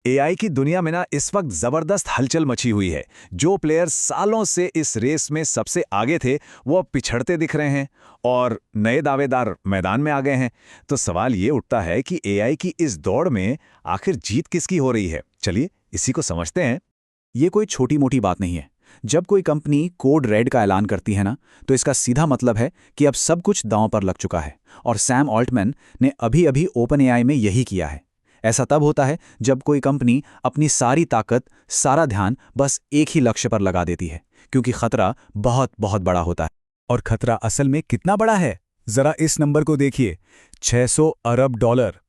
AI की दुनिया में ना इस वक्त जबरदस्त हलचल मची हुई है। जो प्लेयर सालों से इस रेस में सबसे आगे थे, वो अब पिछड़ते दिख रहे हैं और नए दावेदार मैदान में आ गए हैं। तो सवाल ये उठता है कि एआई की इस दौड़ में आखिर जीत किसकी हो रही है। चलिए इसी को समझते हैं। ये कोई छोटी मोटी बात नहीं है। जब कोई कंपनी कोड रेड का ऐलान करती है ना, तो इसका सीधा मतलब है कि अब सब कुछ दांव पर लग चुका है। और सैम ऑल्टमैन ने अभी अभी ओपन एआई में यही किया है। ऐसा तब होता है जब कोई कंपनी अपनी सारी ताकत, सारा ध्यान बस एक ही लक्ष्य पर लगा देती है, क्योंकि खतरा बहुत बहुत बड़ा होता है। और खतरा असल में कितना बड़ा है, जरा इस नंबर को देखिए, 600 अरब डॉलर।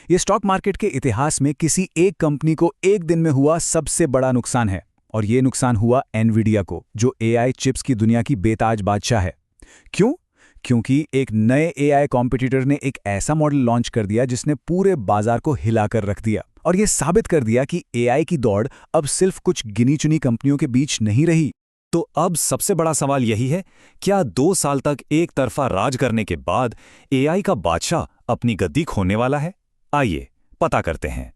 ये स्टॉक मार्केट के इतिहास में किसी एक कंपनी को एक दिन में हुआ सबसे बड़ा नुकसान है। और ये नुकसान हुआ एनवीडिया को, जो एआई चिप्स की दुनिया की बेताज बादशाह है। क्यों? क्योंकि एक नए एआई कॉम्पिटिटर ने एक ऐसा मॉडल लॉन्च कर दिया जिसने पूरे बाजार को हिलाकर रख दिया और ये साबित कर दिया कि एआई की दौड़ अब सिर्फ कुछ गिनी चुनी कंपनियों के बीच नहीं रही। तो अब सबसे बड़ा सवाल यही है, क्या 2 साल तक एक तरफा राज करने के बाद एआई का बादशाह अपनी गद्दी खोने वाला है? आइए पता करते हैं।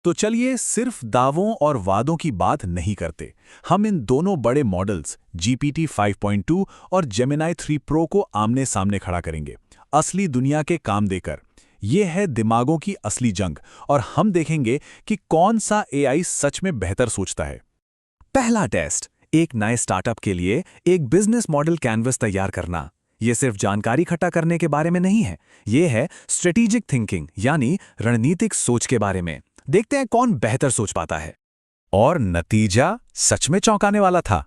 तो चलिए सिर्फ दावों और वादों की बात नहीं करते। हम इन दोनों बड़े मॉडल्स GPT 5.2 और Gemini 3 Pro को आमने सामने खड़ा करेंगे, असली दुनिया के काम देकर। ये है दिमागों की असली जंग, और हम देखेंगे कि कौन सा एआई सच में बेहतर सोचता है। पहला टेस्ट, एक नए स्टार्टअप के लिए एक बिजनेस मॉडल कैनवस तैयार करना। ये सिर्फ जानकारी इकट्ठा करने के बारे में नहीं है, ये है स्ट्रेटेजिक थिंकिंग यानी रणनीतिक सोच के बारे में। देखते हैं कौन बेहतर सोच पाता है। और नतीजा सच में चौंकाने वाला था।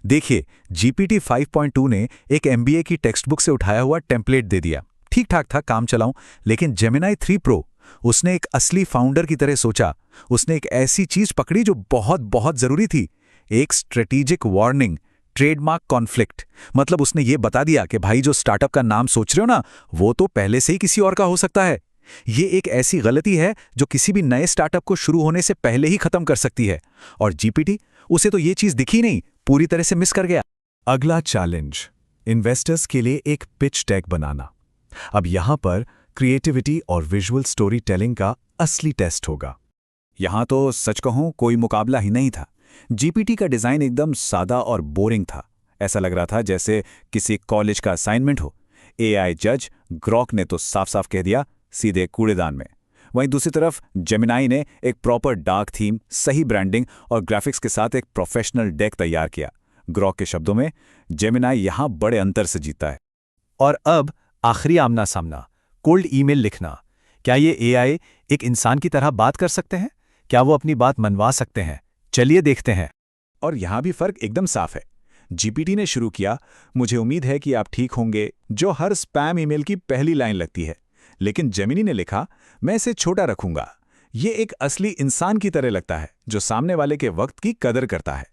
देखिए, GPT 5.2 ने एक MBA की टेक्स्ट बुक से उठाया हुआ टेम्पलेट दे दिया। ठीक ठाक था, काम चलाऊं। लेकिन Gemini 3 Pro, उसने एक असली फाउंडर की तरह सोचा। उसने एक ऐसी चीज पकड़ी जो बहुत बहुत जरूरी थी, एक स्ट्रेटेजिक वार्निंग, ट्रेडमार्क कॉन्फ्लिक्ट। मतलब उसने ये बता दिया कि भाई, जो स्टार्टअप का नाम सोच रहे हो ना, वो तो पहले से ही किसी और का हो सकता है। ये एक ऐसी गलती है जो किसी भी नए स्टार्टअप को शुरू होने से पहले ही खत्म कर सकती है। और जीपीटी, उसे तो ये चीज दिखी नहीं, पूरी तरह से मिस कर गया। अगला चैलेंज, इन्वेस्टर्स के लिए एक पिच डेक बनाना। अब यहां पर क्रिएटिविटी और विजुअल स्टोरी टेलिंग का असली टेस्ट होगा। यहां तो सच कहूं कोई मुकाबला ही नहीं था। जीपीटी का डिजाइन एकदम सादा और बोरिंग था। ऐसा लग रहा था जैसे किसी कॉलेज का असाइनमेंट हो। एआई जज ग्रॉक ने तो साफ साफ कह दिया, सीधे कूड़ेदान में। वहीं दूसरी तरफ जेमिनाई ने एक प्रॉपर डार्क थीम, सही ब्रांडिंग और ग्राफिक्स के साथ एक प्रोफेशनल डेक तैयार किया। ग्रॉक के शब्दों में, जेमिनाई यहां बड़े अंतर से जीता है। और अब आखिरी आमना सामना, कोल्ड ईमेल लिखना। क्या ये एआई एक इंसान की तरह बात कर सकते हैं? क्या वो अपनी बात मनवा सकते हैं? चलिए देखते हैं। और यहां भी फर्क एकदम साफ है। जीपीटी ने शुरू किया, मुझे उम्मीद है कि आप ठीक होंगे, जो हर स्पैम ईमेल की पहली लाइन लगती है। लेकिन जेमिनी ने लिखा, मैं इसे छोटा रखूंगा। ये एक असली इंसान की तरह लगता है, जो सामने वाले के वक्त की कदर करता है।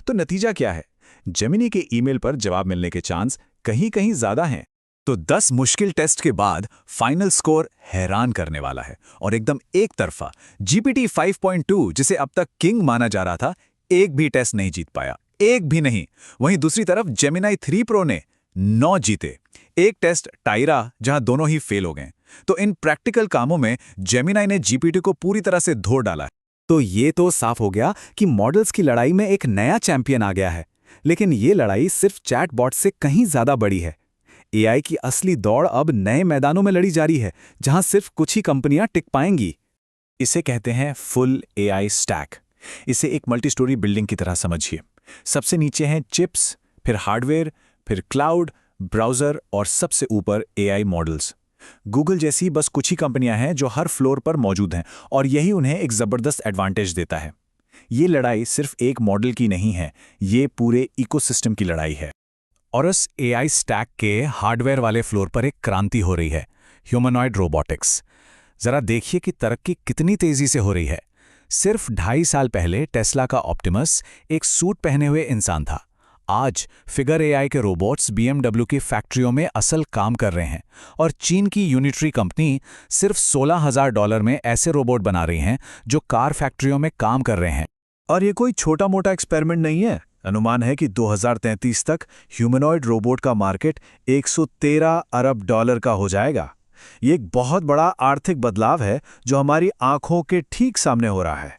तो नतीजा क्या है? जेमिनी के ईमेल पर जवाब मिलने के चांस कहीं कहीं ज्यादा हैं। तो 10 मुश्किल टेस्ट के बाद फाइनल स्कोर हैरान करने वाला है और एकदम एक तरफा। जीपीटी 5.2, जिसे अब तक किंग माना जा रहा था, एक भी टेस्ट नहीं जीत पाया, एक भी नहीं। वहीं दूसरी तरफ जेमिनाई 3 प्रो ने 9 जीते। एक टेस्ट टाइरा, जहां दोनों ही फेल हो गए। तो इन प्रैक्टिकल कामों में जेमिनाई ने जीपीटी को पूरी तरह से धो डाला है। तो ये तो साफ हो गया कि मॉडल्स की लड़ाई में एक नया चैंपियन आ गया है। लेकिन ये लड़ाई सिर्फ चैटबॉट से कहीं ज्यादा बड़ी है। एआई की असली दौड़ अब नए मैदानों में लड़ी जा रही है, जहां सिर्फ कुछ ही कंपनियां टिक पाएंगी। इसे कहते हैं फुल एआई स्टैक। इसे एक मल्टी स्टोरी बिल्डिंग की तरह समझिए। सबसे नीचे हैं चिप्स, फिर हार्डवेयर, फिर क्लाउड, ब्राउज़र और सबसे ऊपर एआई मॉडल्स। गूगल जैसी बस कुछ ही कंपनियां हैं जो हर फ्लोर पर मौजूद हैं, और यही उन्हें एक ज़बरदस्त एडवांटेज देता है। ये लड़ाई सिर्फ एक मॉडल की नहीं है, ये पूरे इकोसिस्टम की लड़ाई है। और इस एआई स्टैक के हार्डवेयर वाले फ्लोर पर एक क्रांति हो रही है, ह्यूमनॉइड रोबोटिक्स। जरा देखिए कि तरक्की कितनी तेजी से हो रही है। सिर्फ 2.5 साल पहले टेस्ला का ऑप्टिमस एक सूट पहने हुए इंसान था। आज फिगर एआई के रोबोट्स BMW की फैक्ट्रियों में असल काम कर रहे हैं, और चीन की यूनिट्री कंपनी सिर्फ $16,000 में ऐसे रोबोट बना रही हैं जो कार फैक्ट्रियों में काम कर रहे हैं। और ये कोई छोटा मोटा एक्सपेरिमेंट नहीं है। अनुमान है कि 2033 तक ह्यूमनॉइड रोबोट का मार्केट $113 अरब का हो जाएगा। ये एक बहुत बड़ा आर्थिक बदलाव है जो हमारी आंखों के ठीक सामने हो रहा है।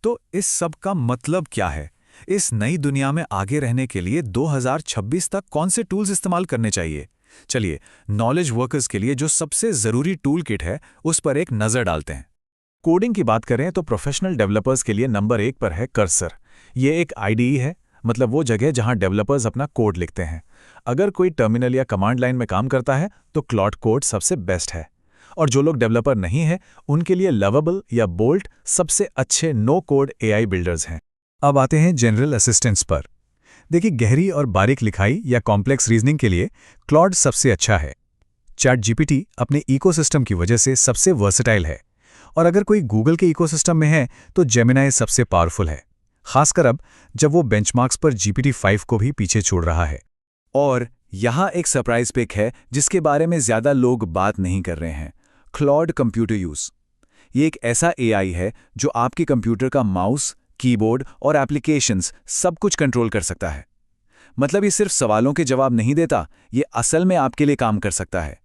तो इस सब का मतलब क्या है? इस नई दुनिया में आगे रहने के लिए 2026 तक कौन से टूल्स इस्तेमाल करने चाहिए? चलिए, नॉलेज वर्कर्स के लिए जो सबसे ज़रूरी टूल किट है, उस पर एक नज़र डालते हैं। कोडिंग की बात करें तो प्रोफेशनल डेवलपर्स के लिए नंबर 1 पर है कर्सर। ये एक आईडीई है, मतलब वो जगह जहां डेवलपर्स अपना कोड लिखते हैं। अगर कोई टर्मिनल या कमांड लाइन में काम करता है तो क्लॉड कोड सबसे बेस्ट है। और जो लोग डेवलपर नहीं हैं, उनके लिए लवेबल या बोल्ट सबसे अच्छे नो कोड एआई बिल्डर्स हैं। अब आते हैं जनरल असिस्टेंट्स पर। देखिए, गहरी और बारीक लिखाई या कॉम्प्लेक्स रीजनिंग के लिए क्लॉड सबसे अच्छा है। चैट जीपीटी अपने इकोसिस्टम की वजह से सबसे वर्सेटाइल है। और अगर कोई गूगल के इकोसिस्टम में है तो जेमिनाई सबसे पावरफुल है, खासकर अब जब वो बेंचमार्क्स पर GPT-5 को भी पीछे छोड़ रहा है। और यहाँ एक सरप्राइज पिक है जिसके बारे में ज़्यादा लोग बात नहीं कर रहे हैं, क्लॉड कंप्यूटर यूज़। ये एक ऐसा एआई है जो आपके कंप्यूटर का माउस, कीबोर्ड और एप्लीकेशंस सब कुछ कंट्रोल कर सकता है। मतलब ये सिर्फ सवालों के जवाब नहीं देता, ये असल में आपके लिए काम कर सकता है।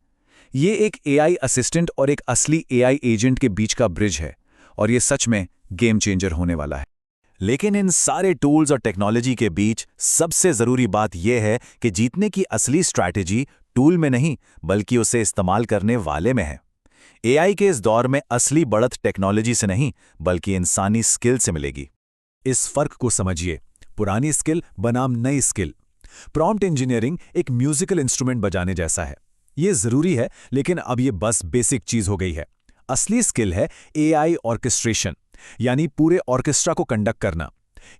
ये एक एआई असिस्टेंट और एक असली एआई एजेंट के बीच का ब्रिज है, और ये सच में गेम चेंजर होने वाला है। लेकिन इन सारे टूल्स और टेक्नोलॉजी के बीच सबसे ज़रूरी बात यह है कि जीतने की असली स्ट्रैटेजी टूल में नहीं, बल्कि उसे इस्तेमाल करने वाले में है। एआई के इस दौर में असली बढ़त टेक्नोलॉजी से नहीं, बल्कि इंसानी स्किल से मिलेगी। इस फर्क को समझिए, पुरानी स्किल बनाम नई स्किल। प्रॉम्प्ट इंजीनियरिंग एक म्यूजिकल इंस्ट्रूमेंट बजाने जैसा है। ये ज़रूरी है, लेकिन अब ये बस बेसिक चीज़ हो गई है। असली स्किल है एआई ऑर्केस्ट्रेशन, यानी पूरे ऑर्केस्ट्रा को कंडक्ट करना।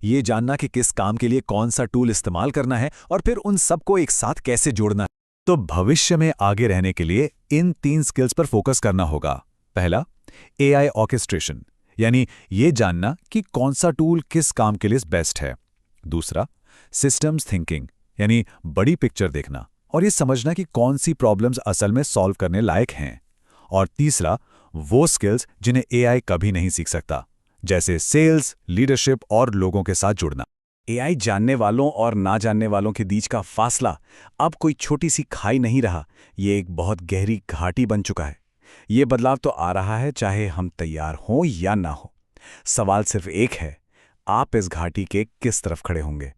ये जानना कि किस काम के लिए कौन सा टूल इस्तेमाल करना है और फिर उन सबको एक साथ कैसे जोड़ना है। तो भविष्य में आगे रहने के लिए इन 3 स्किल्स पर फोकस करना होगा। पहला, एआई ऑर्केस्ट्रेशन, यानी ये जानना कि कौन सा टूल किस काम के लिए बेस्ट है। दूसरा, सिस्टम्स थिंकिंग, यानी बड़ी पिक्चर देखना और ये समझना कि कौन सी प्रॉब्लम्स असल में सॉल्व करने लायक हैं। और तीसरा, वो स्किल्स जिन्हें एआई कभी नहीं सीख सकता, जैसे सेल्स, लीडरशिप और लोगों के साथ जुड़ना। एआई जानने वालों और ना जानने वालों के बीच का फासला अब कोई छोटी सी खाई नहीं रहा, ये एक बहुत गहरी घाटी बन चुका है। ये बदलाव तो आ रहा है, चाहे हम तैयार हों या ना हो। सवाल सिर्फ एक है, आप इस घाटी के किस तरफ खड़े होंगे?